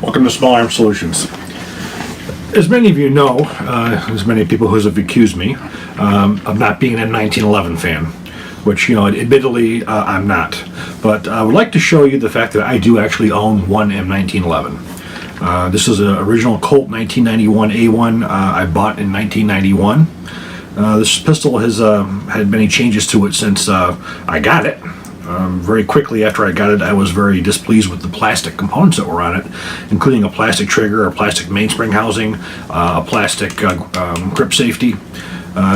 Welcome to Small Arms Solutions. As many of you know, as many people who have accused me of not being an M1911 fan, which, admittedly, I'm not. But I would like to show you the fact that I do actually own one M1911. This is an original Colt 1991 A1 I bought in 1991. This pistol has had many changes to it since I got it. Very quickly after I got it, I was very displeased with the plastic components that were on it, including a plastic trigger, a plastic mainspring housing, a plastic grip safety.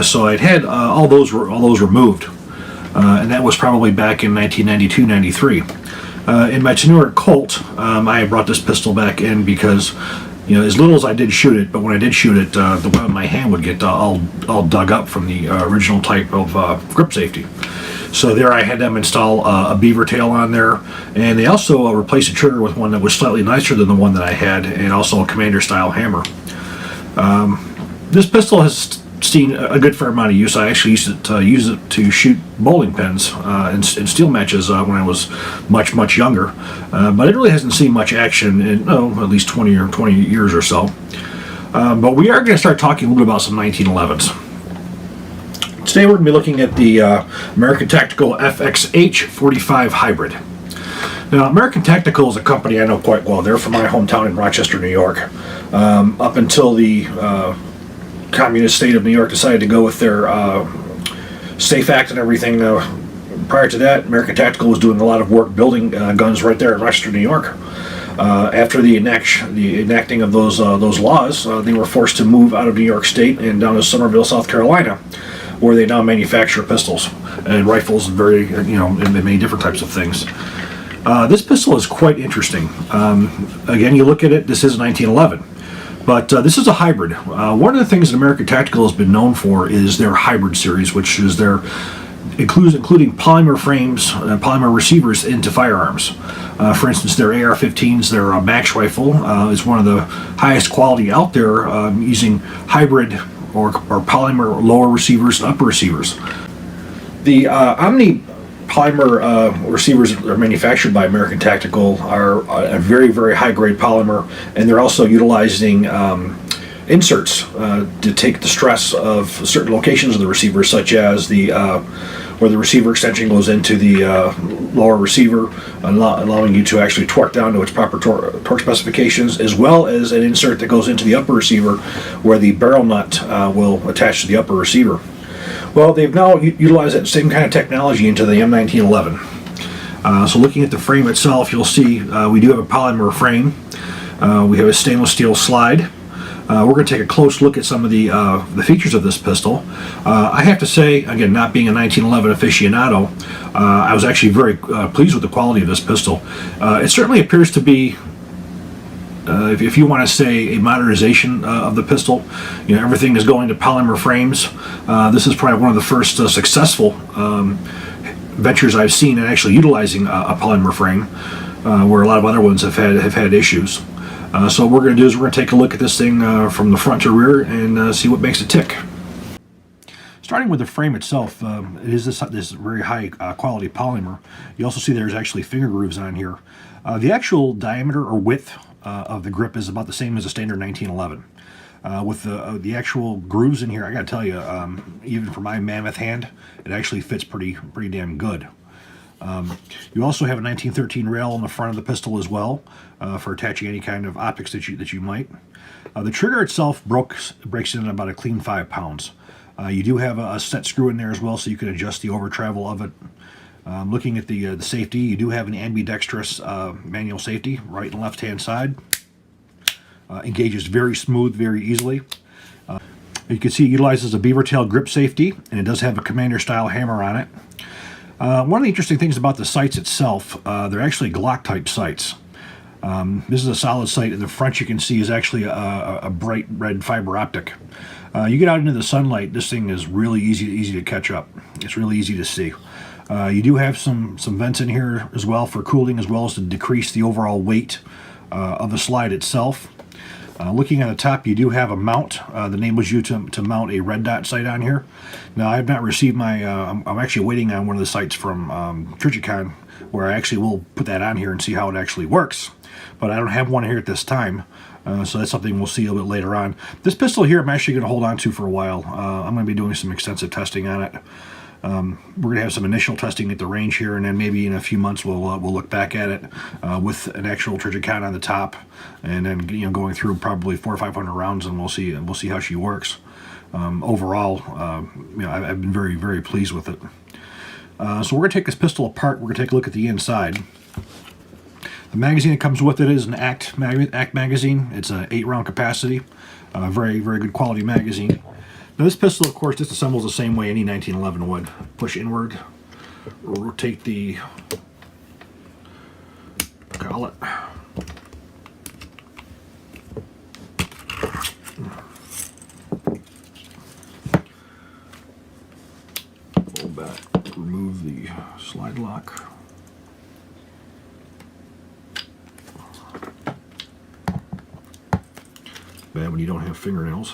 So I'd had all those removed, and that was probably back in 1992-93. In my newer Colt, I brought this pistol back in because, as little as I did shoot it, but when I did shoot it, the one in my hand would get all dug up from the original type of grip safety. So there I had them install a beaver tail on there, and they also replaced the trigger with one that was slightly nicer than the one that I had, and also a commander style hammer. This pistol has seen a good fair amount of use. I actually used it to shoot bowling pins and steel matches when I was much younger, but it really hasn't seen much action in at least 20 years or so. But we are going to start talking a little bit about some 1911s. Today we're going to be looking at the American Tactical FXH 45 Hybrid. Now, American Tactical is a company I know quite well. They're from my hometown in Rochester, New York. Up until the communist state of New York decided to go with their SAFE Act and everything. Prior to that, American Tactical was doing a lot of work building guns right there in Rochester, New York. After the enacting of those laws, they were forced to move out of New York State and down to Somerville, South Carolina, where they now manufacture pistols and rifles and and many different types of things. This pistol is quite interesting. Again, you look at it, this is 1911, but this is a hybrid. One of the things that American Tactical has been known for is their hybrid series, which is including polymer frames, polymer receivers into firearms. For instance, their AR-15s, their Max rifle is one of the highest quality out there, using hybrid or polymer lower receivers and upper receivers. The Omni polymer receivers that are manufactured by American Tactical are a very high grade polymer, and they're also utilizing inserts to take the stress of certain locations of the receiver, such as where the receiver extension goes into the lower receiver, allowing you to actually torque down to its proper torque specifications, as well as an insert that goes into the upper receiver where the barrel nut will attach to the upper receiver. Well, they've now utilized that same kind of technology into the M1911. So looking at the frame itself, you'll see we do have a polymer frame. We have a stainless steel slide. We're going to take a close look at some of the features of this pistol. I have to say, again, not being a 1911 aficionado, I was actually very pleased with the quality of this pistol. It certainly appears to be, if you want to say, a modernization of the pistol. Everything is going to polymer frames. This is probably one of the first successful ventures I've seen in actually utilizing a polymer frame, where a lot of other ones have had issues. So what we're going to do is we're going to take a look at this thing from the front to rear and see what makes it tick. Starting with the frame itself, it is this very high quality polymer. You also see there's actually finger grooves on here. The actual diameter or width of the grip is about the same as a standard 1911. With the actual grooves in here, I got to tell you, even for my mammoth hand, it actually fits pretty damn good. You also have a 1913 rail on the front of the pistol as well, for attaching any kind of optics that you might. The trigger itself breaks in at about a clean 5 pounds. You do have a set screw in there as well, so you can adjust the over travel of it. Looking at the safety, you do have an ambidextrous manual safety, right and left hand side. Engages very smooth, very easily. You can see it utilizes a beaver tail grip safety, and it does have a commander style hammer on it. One of the interesting things about the sights itself, they're actually Glock type sights. This is a solid sight. In the front you can see is actually a bright red fiber optic. You get out into the sunlight, this thing is really easy to catch up. It's really easy to see. You do have some vents in here as well for cooling, as well as to decrease the overall weight of the slide itself. Looking at the top, you do have a mount. The name was used to mount a red dot sight on here. Now, I have not received my, I'm actually waiting on one of the sights from Trijicon, where I actually will put that on here and see how it actually works. But I don't have one here at this time, so that's something we'll see a little bit later on. This pistol here I'm actually going to hold on to for a while. I'm going to be doing some extensive testing on it. We're going to have some initial testing at the range here, and then maybe in a few months we'll look back at it with an actual Trijicon on the top, and then going through probably 400 or 500 rounds, and we'll see how she works. Overall, I've been very, very pleased with it. So we're going to take this pistol apart. We're going to take a look at the inside. The magazine that comes with it is an ACT magazine. It's an 8-round capacity. Very, very good quality magazine. Now this pistol, of course, disassembles the same way any 1911 would. Push inward, rotate the collet. Pull back, remove the slide lock. Bad when you don't have fingernails.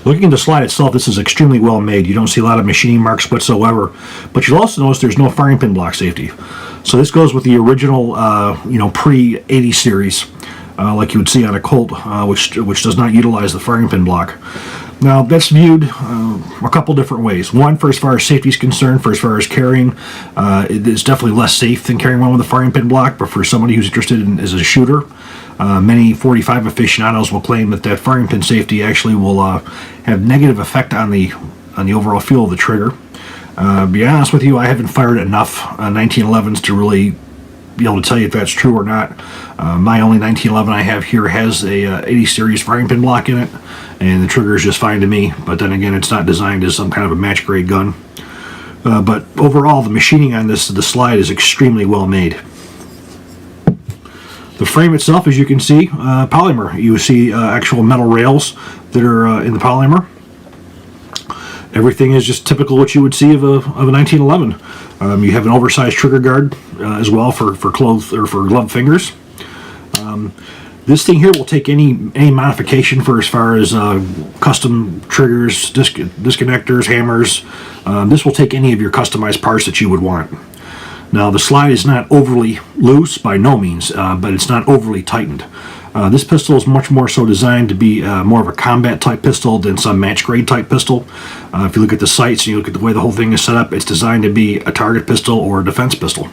Looking at the slide itself, this is extremely well made. You don't see a lot of machining marks whatsoever, but you'll also notice there's no firing pin block safety. So this goes with the original, pre-80 series, like you would see on a Colt, which does not utilize the firing pin block. Now, that's viewed a couple different ways. One, for as far as safety is concerned, for as far as carrying, it's definitely less safe than carrying one with a firing pin block, but for somebody who's interested in as a shooter, many 45 aficionados will claim that firing pin safety actually will have negative effect on the overall feel of the trigger. Be honest with you, I haven't fired enough 1911s to really be able to tell you if that's true or not. My only 1911 I have here has a 80 series firing pin block in it, and the trigger is just fine to me. But then again, it's not designed as some kind of a match grade gun. But overall, the machining on the slide is extremely well made. The frame itself, as you can see, polymer. You see actual metal rails that are in the polymer. Everything is just typical what you would see of a 1911. You have an oversized trigger guard as well for gloved fingers. This thing here will take any modification for as far as custom triggers, disconnectors, hammers. This will take any of your customized parts that you would want. Now, the slide is not overly loose by no means, but it's not overly tightened. This pistol is much more so designed to be more of a combat type pistol than some match grade type pistol. If you look at the sights and you look at the way the whole thing is set up, it's designed to be a target pistol or a defense pistol.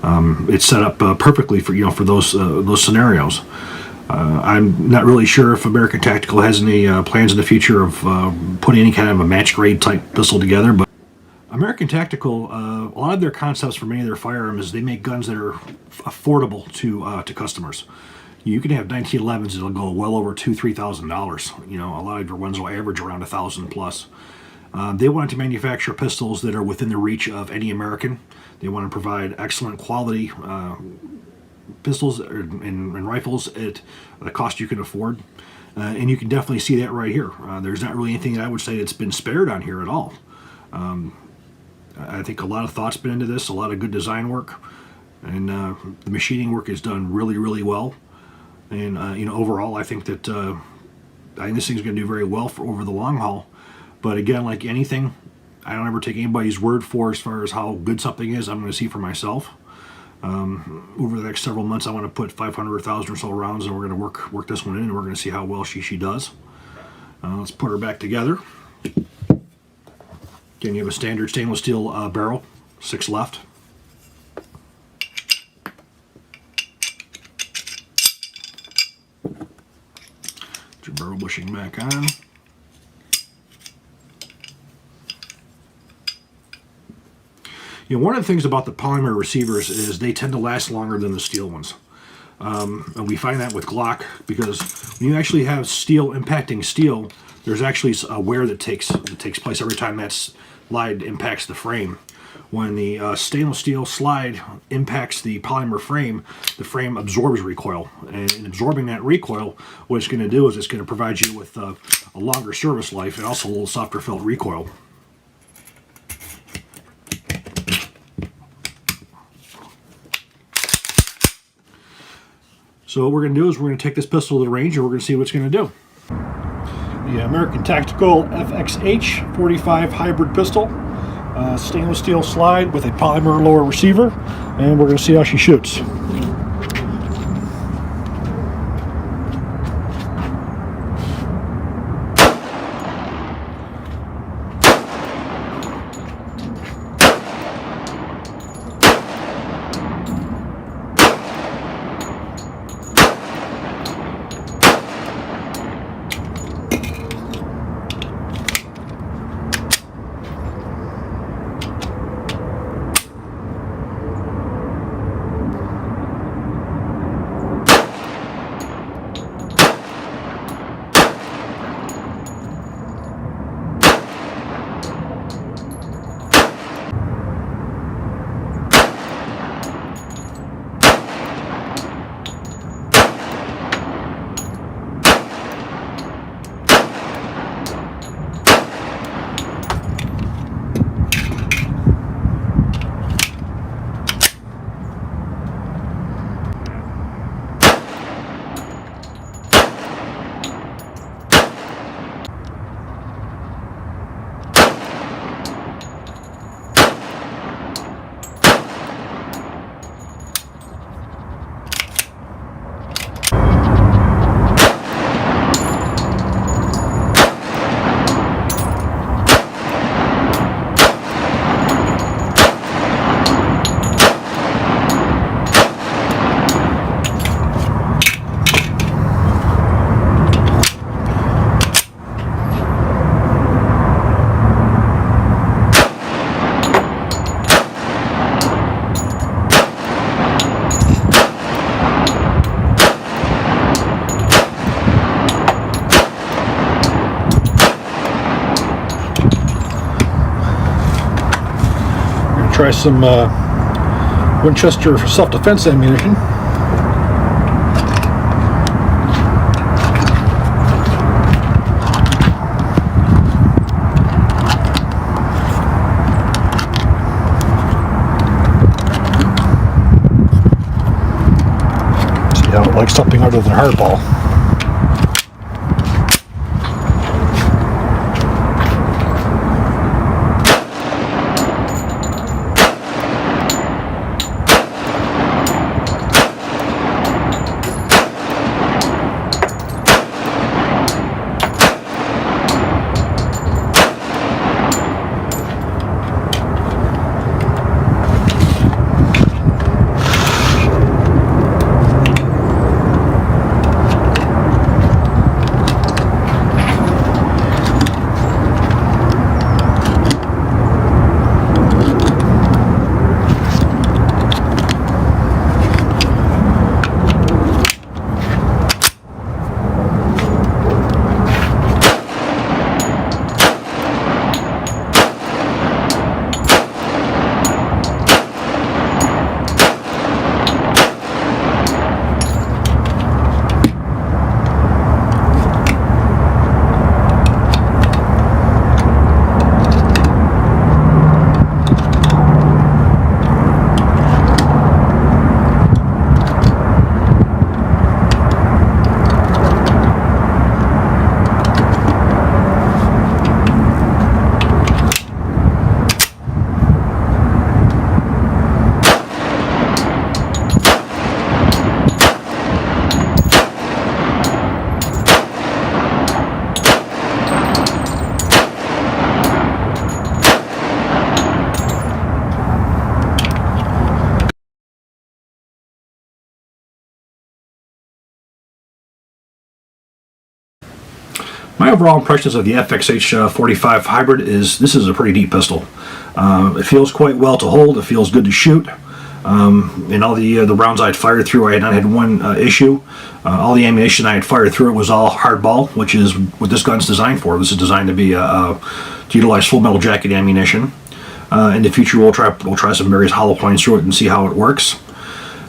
It's set up perfectly for those scenarios. I'm not really sure if American Tactical has any plans in the future of putting any kind of a match grade type pistol together, but American Tactical, a lot of their concepts for many of their firearms is they make guns that are affordable to customers. You can have 1911s that'll go well over $2,000-3,000. A lot of your ones will average around $1,000 plus. They want to manufacture pistols that are within the reach of any American. They want to provide excellent quality pistols and rifles at a cost you can afford. And you can definitely see that right here. There's not really anything that I would say that's been spared on here at all. I think a lot of thought's been into this, a lot of good design work, and the machining work is done really, really well. And overall, I think that this thing's going to do very well for over the long haul. But again, like anything, I don't ever take anybody's word for as far as how good something is. I'm going to see for myself. Over the next several months, I want to put 500 or 1,000 or so rounds, and we're going to work this one in, and we're going to see how well she does. Let's put her back together. Again, you have a standard stainless steel barrel, 6 left. Get your barrel bushing back on. One of the things about the polymer receivers is they tend to last longer than the steel ones. And we find that with Glock because when you actually have steel impacting steel, there's actually a wear that takes place every time that slide impacts the frame. When the stainless steel slide impacts the polymer frame, the frame absorbs recoil. And in absorbing that recoil, what it's going to do is it's going to provide you with a longer service life and also a little softer felt recoil. So what we're going to do is we're going to take this pistol to the range and we're going to see what it's going to do. The American Tactical FXH 45 hybrid pistol. Stainless steel slide with a polymer lower receiver, and we're going to see how she shoots. Try some Winchester self-defense ammunition. See how it likes something other than hardball. My overall impressions of the FXH 45 hybrid is this is a pretty neat pistol. It feels quite well to hold. It feels good to shoot. And all the rounds I'd fired through, I had not had one issue. All the ammunition I had fired through it was all hardball, which is what this gun's designed for. This is designed to be to utilize full metal jacket ammunition. In the future, we'll try some various hollow points through it and see how it works.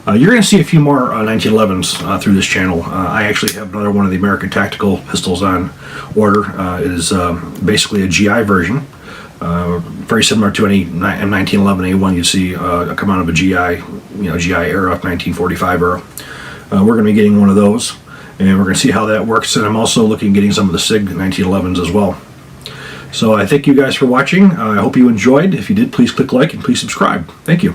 You're going to see a few more 1911s through this channel. I actually have another one of the American Tactical pistols on order. It is basically a GI version, very similar to any M1911A1 you see come out of a GI, GI era, 1945 era. We're going to be getting one of those, and we're going to see how that works. And I'm also looking at getting some of the SIG 1911s as well. So I thank you guys for watching. I hope you enjoyed. If you did, please click like and please subscribe. Thank you.